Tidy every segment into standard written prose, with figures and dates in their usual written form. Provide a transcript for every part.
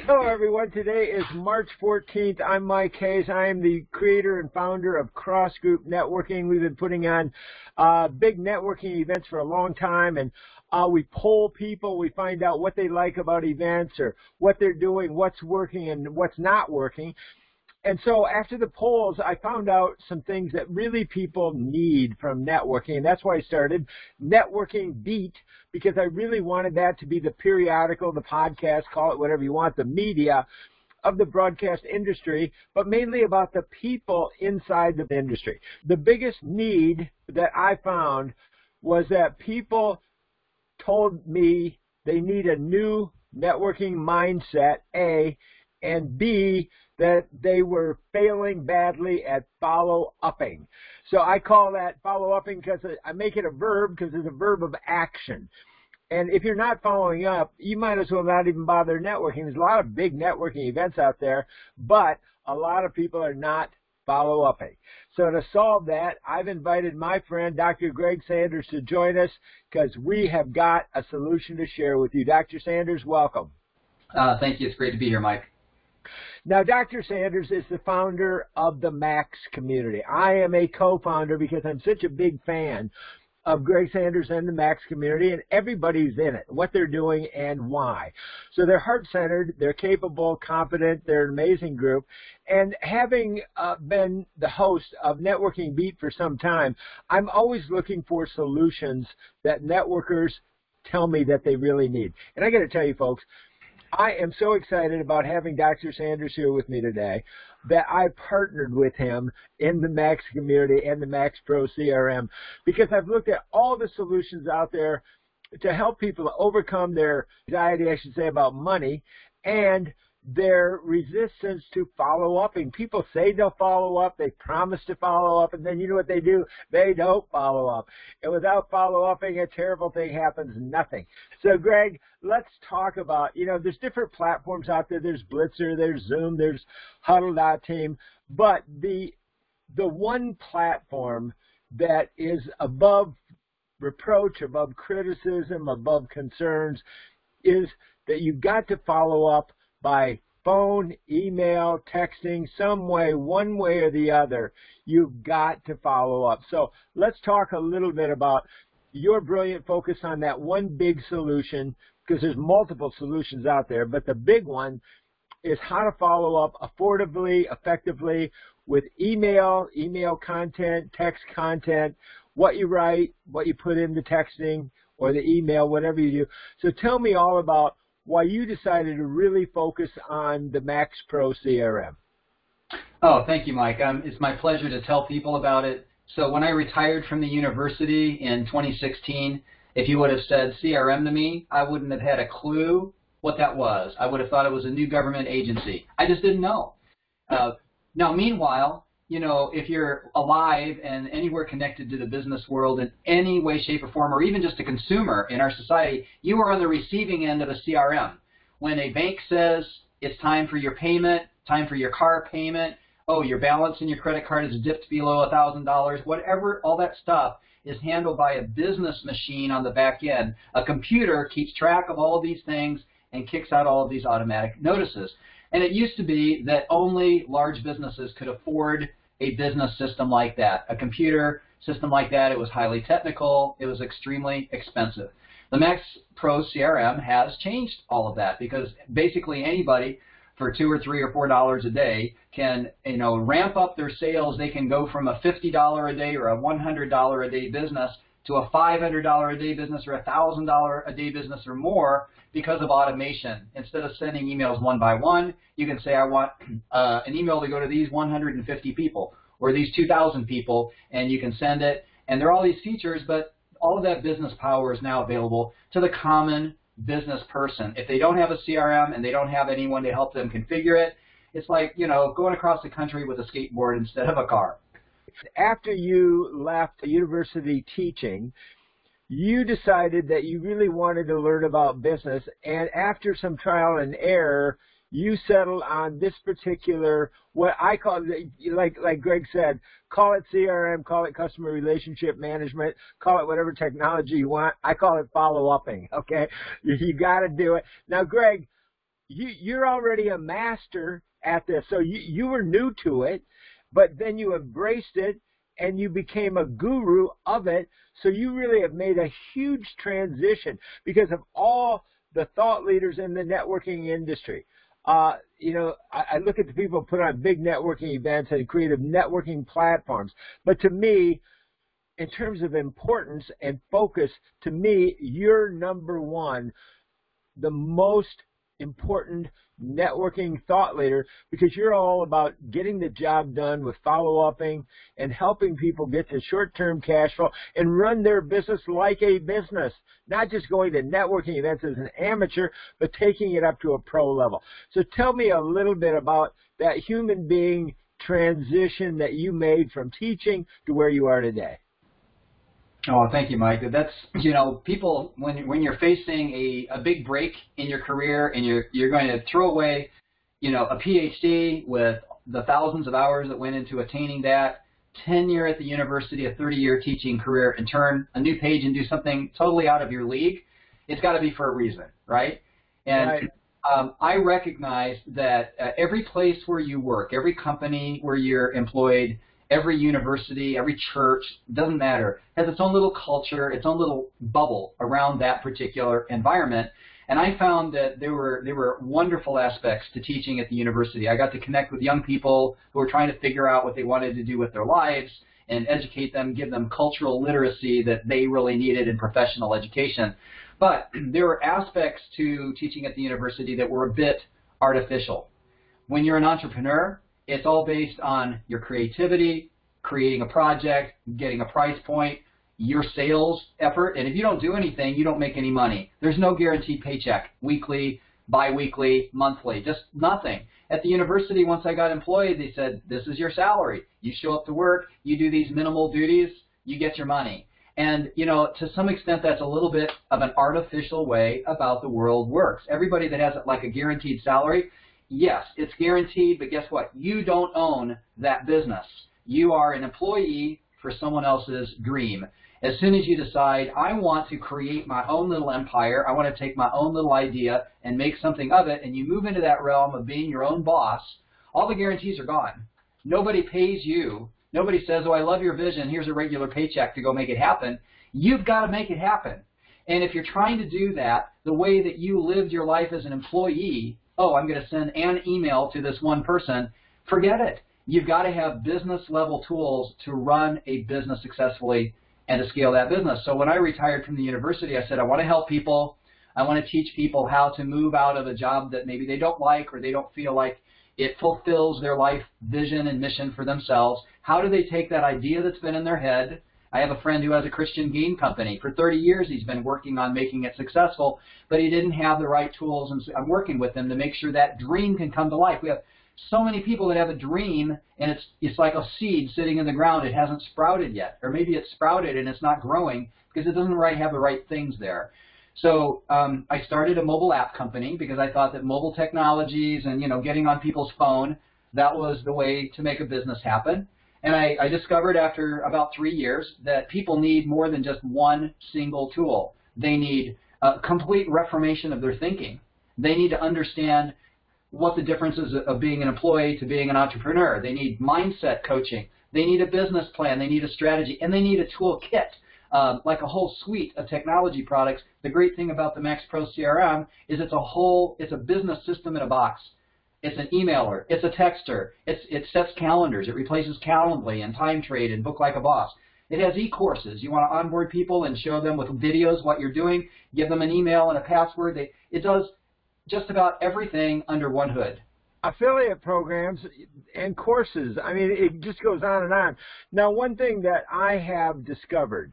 Hello, everyone. Today is March 14th. I'm Mike Hayes. I am the creator and founder of CrossGroup Networking. We've been putting on big networking events for a long time, and we poll people. We find out what they like about events or what they're doing, what's working and what's not working. And so after the polls, I found out some things that really people need from networking, and that's why I started NetworkingBeat, because I really wanted that to be the periodical, the podcast, call it whatever you want, the media of the broadcast industry, but mainly about the people inside the industry. The biggest need that I found was that people told me they need a new networking mindset, A, and B, that they were failing badly at follow-upping. So I call that follow-upping because I make it a verb because it's a verb of action. And if you're not following up, you might as well not even bother networking. There's a lot of big networking events out there, but a lot of people are not follow-upping. So to solve that, I've invited my friend, Dr. Greg Sanders, to join us because we have got a solution to share with you. Dr. Sanders, welcome. Thank you. It's great to be here, Mike. Now, Dr. Sanders is the founder of the Max community. I am a co-founder because I'm such a big fan of Greg Sanders and the Max community, and everybody's in it, what they're doing and why. So they're heart-centered, they're capable, competent, they're an amazing group. And having been the host of Networking Beat for some time, I'm always looking for solutions that networkers tell me that they really need. And I got to tell you, folks, I am so excited about having Dr. Sanders here with me today that I partnered with him in the Max community and the MaxPro CRM because I've looked at all the solutions out there to help people overcome their anxiety, I should say, about money and their resistance to follow-upping. People say they'll follow up, they promise to follow up, and then you know what they do? They don't follow up. And without follow-upping, a terrible thing happens, nothing. So, Greg, let's talk about, there's different platforms out there. There's Blitzer, there's Zoom, there's Huddle.team, but the one platform that is above reproach, above criticism, above concerns is that you've got to follow up by phone, email, texting, some way, one way or the other. You've got to follow up. So let's talk a little bit about your brilliant focus on that one big solution, because there's multiple solutions out there, but the big one is how to follow up affordably, effectively with email content, text content, what you write, what you put in the texting or the email, whatever you do. So tell me all about why you decided to really focus on the MaxPro CRM. Oh, thank you, Mike. It's my pleasure to tell people about it. So when I retired from the university in 2016, if you would have said CRM to me, I wouldn't have had a clue what that was. I would have thought it was a new government agency. I just didn't know. Now, meanwhile, if you're alive and anywhere connected to the business world in any way, shape, or form, or even just a consumer in our society, you are on the receiving end of a CRM. When a bank says it's time for your payment, time for your car payment, oh, your balance in your credit card has dipped below $1,000, whatever, all that stuff is handled by a business machine on the back end. A computer keeps track of all of these things and kicks out all of these automatic notices. And it used to be that only large businesses could afford a business system like that. A computer system like that, it was highly technical, it was extremely expensive. The MaxPro CRM has changed all of that because basically anybody for $2 or $3 or $4 a day can ramp up their sales. They can go from a $50 a day or a $100 a day business to a $500 a day business or a $1,000 a day business or more because of automation. Instead of sending emails one by one, you can say, I want an email to go to these 150 people or these 2,000 people, and you can send it. And there are all these features, but all of that business power is now available to the common business person. If they don't have a CRM and they don't have anyone to help them configure it, it's like, going across the country with a skateboard instead of a car. After you left university teaching, you decided that you really wanted to learn about business, and after some trial and error, you settled on this particular, what I call, like Greg said, call it CRM, call it customer relationship management, call it whatever technology you want. I call it follow-upping, okay? You got to do it. Now, Greg, you're already a master at this. So you were new to it, but then you embraced it and you became a guru of it. So you really have made a huge transition because of all the thought leaders in the networking industry. You know, I look at the people who put on big networking events and creative networking platforms. But to me, in terms of importance and focus, to me, you're number one, the most important networking thought leader, because you're all about getting the job done with follow-upping and helping people get to short-term cash flow and run their business like a business, not just going to networking events as an amateur, but taking it up to a pro level. So tell me a little bit about that human being transition that you made from teaching to where you are today. Oh, thank you, Mike. That's, you know, people, when you're facing a big break in your career and you're going to throw away, you know, a PhD with the thousands of hours that went into attaining that, tenure at the university, a 30-year teaching career, and turn a new page and do something totally out of your league, it's got to be for a reason, right? And right. I recognize that every place where you work, every company where you're employed, every university, every church, doesn't matter, has its own little culture, its own little bubble around that particular environment. And I found that there were wonderful aspects to teaching at the university. I got to connect with young people who were trying to figure out what they wanted to do with their lives and educate them, give them cultural literacy that they really needed in professional education. But there were aspects to teaching at the university that were a bit artificial. When you're an entrepreneur, it's all based on your creativity, creating a project, getting a price point, your sales effort. And if you don't do anything, you don't make any money. There's no guaranteed paycheck, weekly, biweekly, monthly, just nothing. At the university, once I got employed, they said, this is your salary. You show up to work, you do these minimal duties, you get your money. And, you know, to some extent, that's a little bit of an artificial way about the world works. Everybody that has like a guaranteed salary, yes, it's guaranteed, but guess what? You don't own that business. You are an employee for someone else's dream. As soon as you decide, I want to create my own little empire, I want to take my own little idea and make something of it, and you move into that realm of being your own boss, all the guarantees are gone. Nobody pays you. Nobody says, oh, I love your vision, here's a regular paycheck to go make it happen. You've got to make it happen. And if you're trying to do that the way that you lived your life as an employee, oh, I'm going to send an email to this one person, forget it. You've got to have business-level tools to run a business successfully and to scale that business. So when I retired from the university, I said, I want to help people. I want to teach people how to move out of a job that maybe they don't like or they don't feel like it fulfills their life vision and mission for themselves. How do they take that idea that's been in their head? I have a friend who has a Christian game company. For 30 years, he's been working on making it successful, but he didn't have the right tools, and so I'm working with him to make sure that dream can come to life. We have so many people that have a dream, and it's like a seed sitting in the ground. It hasn't sprouted yet, or maybe it's sprouted and it's not growing because it doesn't have the right things there. So I started a mobile app company because I thought that mobile technologies and, you know, getting on people's phone, that was the way to make a business happen. And I discovered after about 3 years that people need more than just one single tool. They need a complete reformation of their thinking. They need to understand what the difference is of being an employee to being an entrepreneur. They need mindset coaching. They need a business plan. They need a strategy. And they need a toolkit, like a whole suite of technology products. The great thing about the MaxPro CRM is it's a business system in a box. It's an emailer. It's a texter. It sets calendars. It replaces Calendly and Time Trade and Book Like a Boss. It has e-courses. You want to onboard people and show them with videos what you're doing, give them an email and a password. It does just about everything under one hood. Affiliate programs and courses. I mean, it just goes on and on. Now, one thing that I have discovered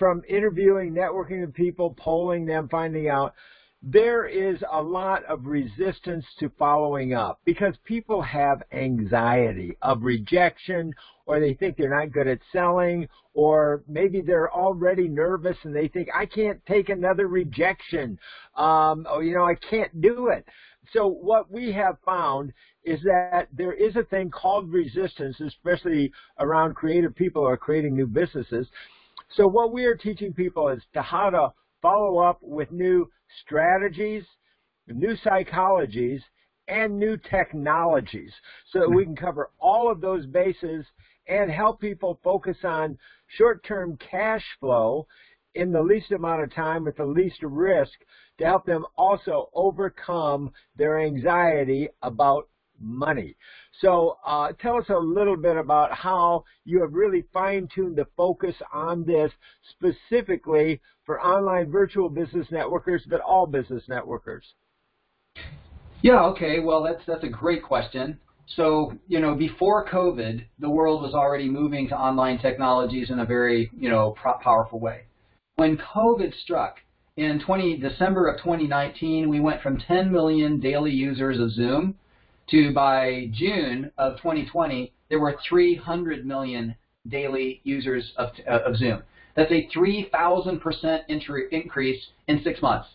from interviewing, networking with people, polling them, finding out, there is a lot of resistance to following up because people have anxiety of rejection, or they think they're not good at selling, or maybe they're already nervous and they think, I can't take another rejection, or, you know, I can't do it. So what we have found is that there is a thing called resistance, especially around creative people who are creating new businesses. So what we are teaching people is how to follow up with new strategies, new psychologies, and new technologies so that we can cover all of those bases and help people focus on short-term cash flow in the least amount of time with the least risk to help them also overcome their anxiety about money. So tell us a little bit about how you have really fine-tuned the focus on this specifically for online virtual business networkers, but all business networkers. Yeah, okay, well, that's a great question. So, before COVID, the world was already moving to online technologies in a very, powerful way. When COVID struck in December of 2019, we went from 10 million daily users of Zoom to, by June of 2020, there were 300 million daily users of Zoom. That's a 3,000% increase in 6 months.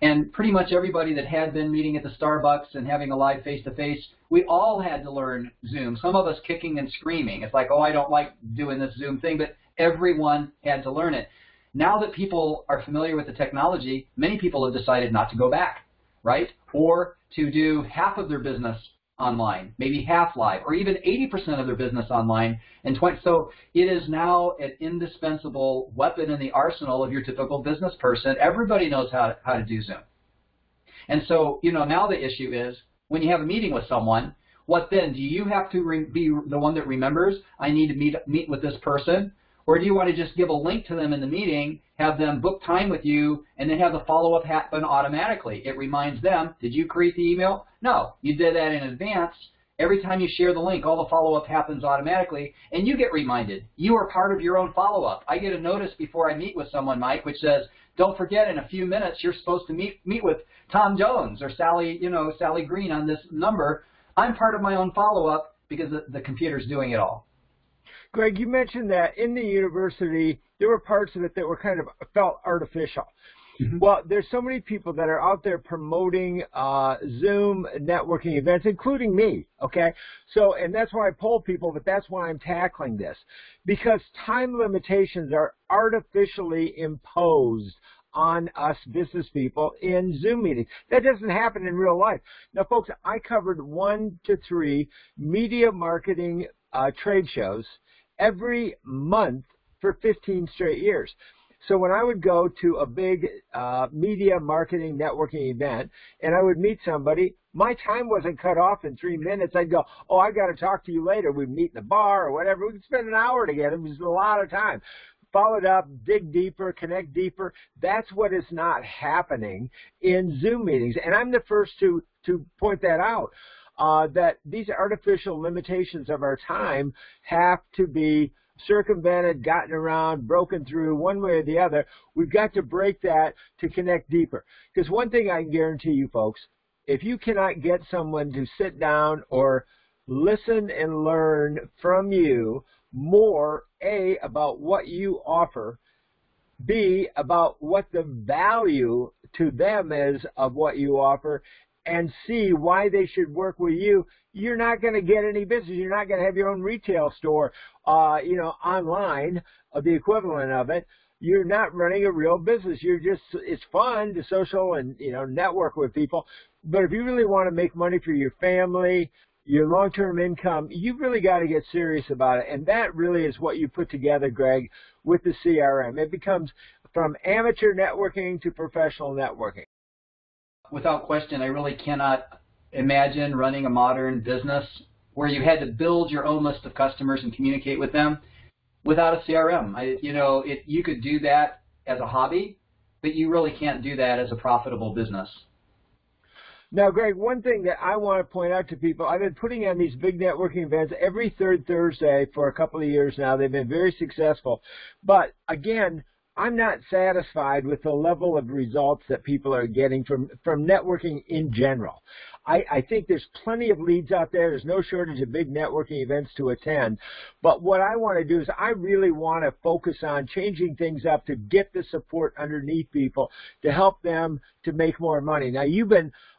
And pretty much everybody that had been meeting at the Starbucks and having a live face-to-face, we all had to learn Zoom. Some of us kicking and screaming. It's like, oh, I don't like doing this Zoom thing, but everyone had to learn it. Now that people are familiar with the technology, many people have decided not to go back, right? Or to do half of their business online, maybe half live, or even 80% of their business online. So it is now an indispensable weapon in the arsenal of your typical business person. Everybody knows how to do Zoom. And so, now the issue is when you have a meeting with someone, what then? Do you have to be the one that remembers, I need to meet with this person? Or do you want to just give a link to them in the meeting, have them book time with you, and then have the follow-up happen automatically? It reminds them, did you create the email? No, you did that in advance. Every time you share the link, all the follow-up happens automatically, and you get reminded. You are part of your own follow-up. I get a notice before I meet with someone, Mike, which says, don't forget, in a few minutes, you're supposed to meet with Tom Jones or Sally Green on this number. I'm part of my own follow-up because the computer's doing it all. Greg, you mentioned that in the university, there were parts of it that were kind of felt artificial. Mm-hmm. Well, there's so many people that are out there promoting Zoom networking events, including me, okay? So, and that's why I poll people, but that's why I'm tackling this. Because time limitations are artificially imposed on us business people in Zoom meetings. That doesn't happen in real life. Now, folks, I covered 1 to 3 media marketing trade shows every month for 15 straight years. So when I would go to a big media marketing networking event and I would meet somebody, my time wasn't cut off in 3 minutes. I'd go, oh, I got to talk to you later. We'd meet in the bar or whatever. We'd spend an hour together. It was a lot of time. Followed up, dig deeper, connect deeper. That's what is not happening in Zoom meetings. And I'm the first to point that out. That these artificial limitations of our time have to be circumvented, gotten around, broken through one way or the other. We've got to break that to connect deeper. Because one thing I can guarantee you folks, if you cannot get someone to sit down or listen and learn from you more, A, about what you offer, B, about what the value to them is of what you offer, and see why they should work with you, you're not going to get any business. You're not going to have your own retail store, online, the equivalent of it. You're not running a real business. It's fun to social and, network with people. But if you really want to make money for your family, your long-term income, you've really got to get serious about it. And that really is what you put together, Greg, with the CRM. It becomes from amateur networking to professional networking. Without question, I really cannot imagine running a modern business where you had to build your own list of customers and communicate with them without a CRM. You could do that as a hobby, but you really can't do that as a profitable business. Now, Greg, one thing that I want to point out to people, I've been putting on these big networking events every third Thursday for a couple of years now. They've been very successful. But, again, I'm not satisfied with the level of results that people are getting from networking in general. I think there's plenty of leads out there. There's no shortage of big networking events to attend. But what I want to do is I really want to focus on changing things up to get the support underneath people to help them to make more money. Now,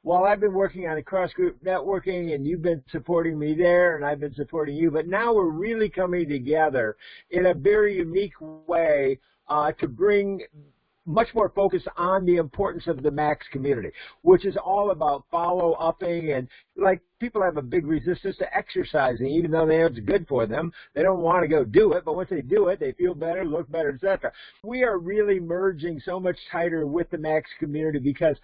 while I've been working on the CrossGroup Networking and you've been supporting me there and I've been supporting you, but now we're really coming together in a very unique way to bring much more focused on the importance of the Max community, which is all about follow-upping. And like, people have a big resistance to exercising, even though they know it's good for them. They don't want to go do it, but once they do it, they feel better, look better, etc. We are really merging so much tighter with the Max community because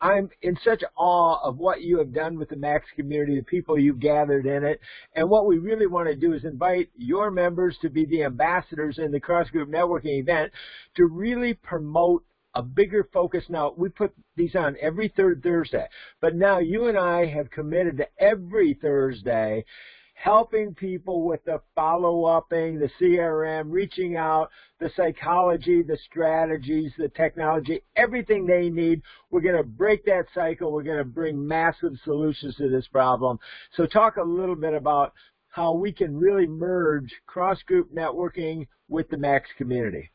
I'm in such awe of what you have done with the Max community, the people you've gathered in it. And what we really want to do is invite your members to be the ambassadors in the CrossGroup Networking event to really promote a bigger focus. Now, we put these on every third Thursday, but now you and I have committed to every Thursday helping people with the follow-upping, the CRM, reaching out, the psychology, the strategies, the technology, everything they need. We're going to break that cycle. We're going to bring massive solutions to this problem. So talk a little bit about how we can really merge cross-group networking with the Max community.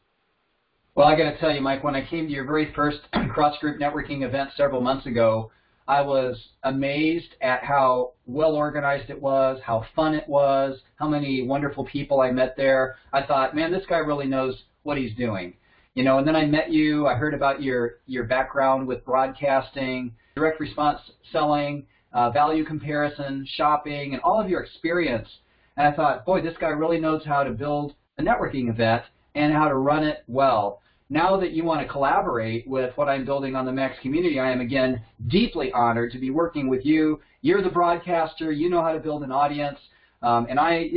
Well, I got to tell you, Mike, when I came to your very first cross-group networking event several months ago, I was amazed at how well organized it was, how fun it was, how many wonderful people I met there. I thought, man, this guy really knows what he's doing. You know, and then I met you. I heard about your background with broadcasting, direct response selling, value comparison, shopping, and all of your experience. And I thought, boy, this guy really knows how to build a networking event and how to run it well. Now that you want to collaborate with what I'm building on the Max community, I am again deeply honored to be working with you. You're the broadcaster. You know how to build an audience. And I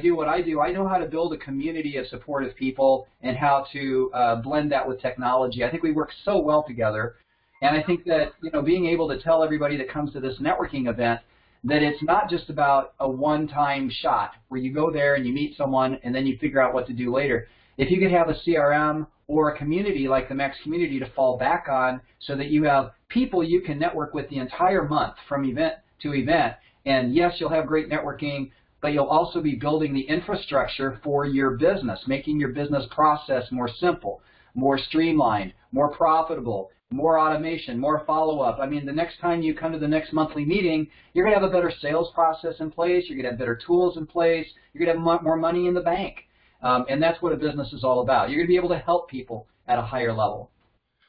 do what I do. I know how to build a community of supportive people and how to blend that with technology. I think we work so well together. And I think that, being able to tell everybody that comes to this networking event that it's not just about a one-time shot where you go there and you meet someone and then you figure out what to do later. If you could have a CRM or a community like the Max community to fall back on so that you have people you can network with the entire month from event to event, and yes, you'll have great networking, but you'll also be building the infrastructure for your business, making your business process more simple, more streamlined, more profitable, more automation, more follow-up. I mean, the next time you come to the next monthly meeting, you're going to have a better sales process in place, you're going to have better tools in place, you're going to have more money in the bank. And that's what a business is all about. You're going to be able to help people at a higher level.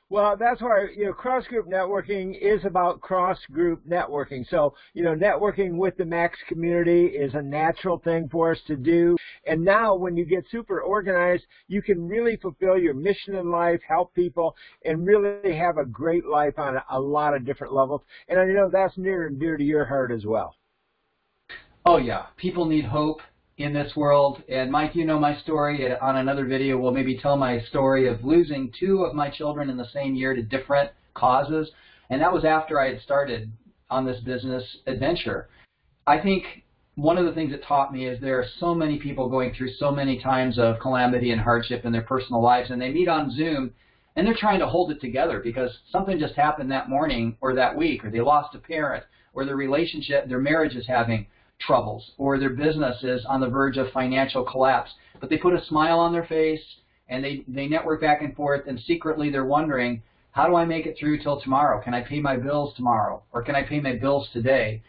Well, that's why, cross-group networking is about cross-group networking. So, networking with the Max community is a natural thing for us to do. And now when you get super organized, you can really fulfill your mission in life, help people, and really have a great life on a lot of different levels. And I know that's near and dear to your heart as well. Oh, yeah. People need hope in this world. And Mike, you know my story. On another video, we'll maybe tell my story of losing 2 of my children in the same year to different causes. And that was after I had started on this business adventure. I think one of the things it taught me is there are so many people going through so many times of calamity and hardship in their personal lives, and they meet on Zoom and they're trying to hold it together because something just happened that morning or that week, or they lost a parent, or their relationship, their marriage is having troubles, or their business is on the verge of financial collapse. But they put a smile on their face and they network back and forth, and secretly they're wondering, how do I make it through till tomorrow? Can I pay my bills tomorrow? Or can I pay my bills today?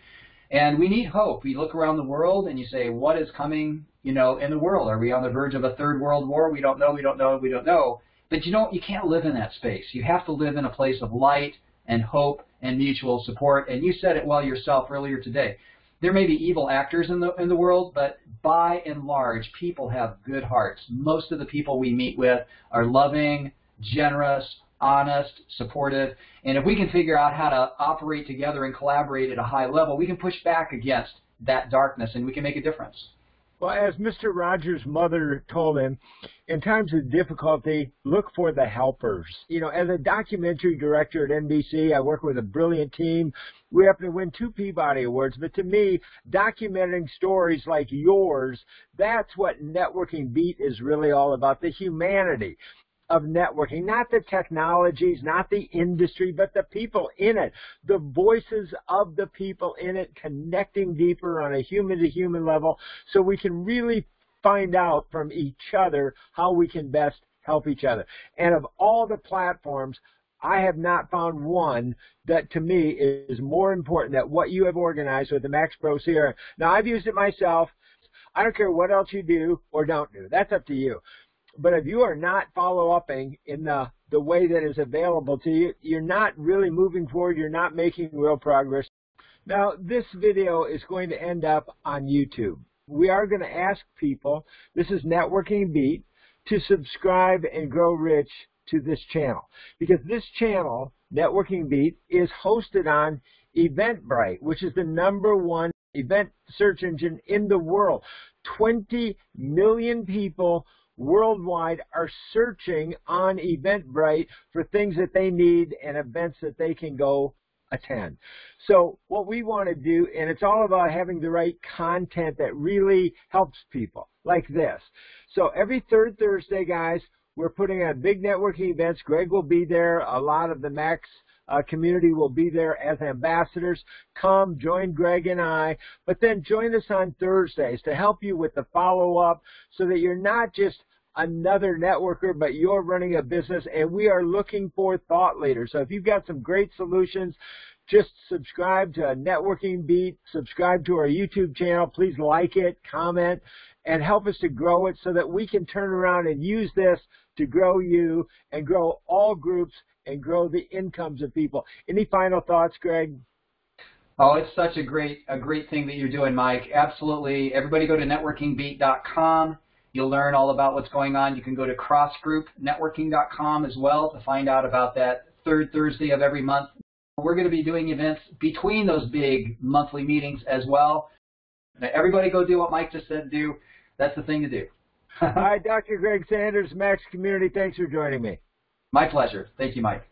And we need hope. We look around the world and you say, what is coming, in the world? Are we on the verge of a third world war? We don't know, we don't know, we don't know. But you can't live in that space. You have to live in a place of light and hope and mutual support. And you said it well yourself earlier today. There may be evil actors in the world, but by and large, people have good hearts. Most of the people we meet with are loving, generous, honest, supportive. And if we can figure out how to operate together and collaborate at a high level, we can push back against that darkness and we can make a difference. Well, as Mr. Rogers' mother told him, in times of difficulty, look for the helpers. As a documentary director at NBC, I work with a brilliant team. We happen to win 2 Peabody Awards, but to me, documenting stories like yours, that's what Networking Beat is really all about, the humanity of networking, not the technologies, not the industry, but the people in it, the voices of the people in it, connecting deeper on a human-to-human level so we can really find out from each other how we can best help each other. And of all the platforms, I have not found one that to me is more important than what you have organized with the MaxPro CRM. Now, I've used it myself. I don't care what else you do or don't do. That's up to you. But if you are not follow-upping in the way that is available to you, you're not really moving forward. You're not making real progress. Now, this video is going to end up on YouTube. We are going to ask people, this is Networking Beat, to subscribe and grow rich to this channel. Because this channel, Networking Beat, is hosted on Eventbrite, which is the #1 event search engine in the world. 20 million people worldwide are searching on Eventbrite for things that they need and events that they can go attend. So what we want to do, and it's all about having the right content that really helps people, like this. So every third Thursday, guys, we're putting on big networking events. Greg will be there. A lot of the Max community will be there as ambassadors. Come, join Greg and I, but then join us on Thursdays to help you with the follow-up so that you're not just another networker, but you're running a business, and we are looking for thought leaders. So if you've got some great solutions, just subscribe to Networking Beat, subscribe to our YouTube channel. Please like it, comment, and help us to grow it so that we can turn around and use this to grow you and grow all groups and grow the incomes of people. Any final thoughts, Greg? Oh, it's such a great thing that you're doing, Mike. Absolutely. Everybody go to networkingbeat.com. You'll learn all about what's going on. You can go to CrossGroupNetworking.com as well to find out about that third Thursday of every month. We're going to be doing events between those big monthly meetings as well. Now, everybody go do what Mike just said do. That's the thing to do. All right, Dr. Greg Sanders, Max Community, thanks for joining me. My pleasure. Thank you, Mike.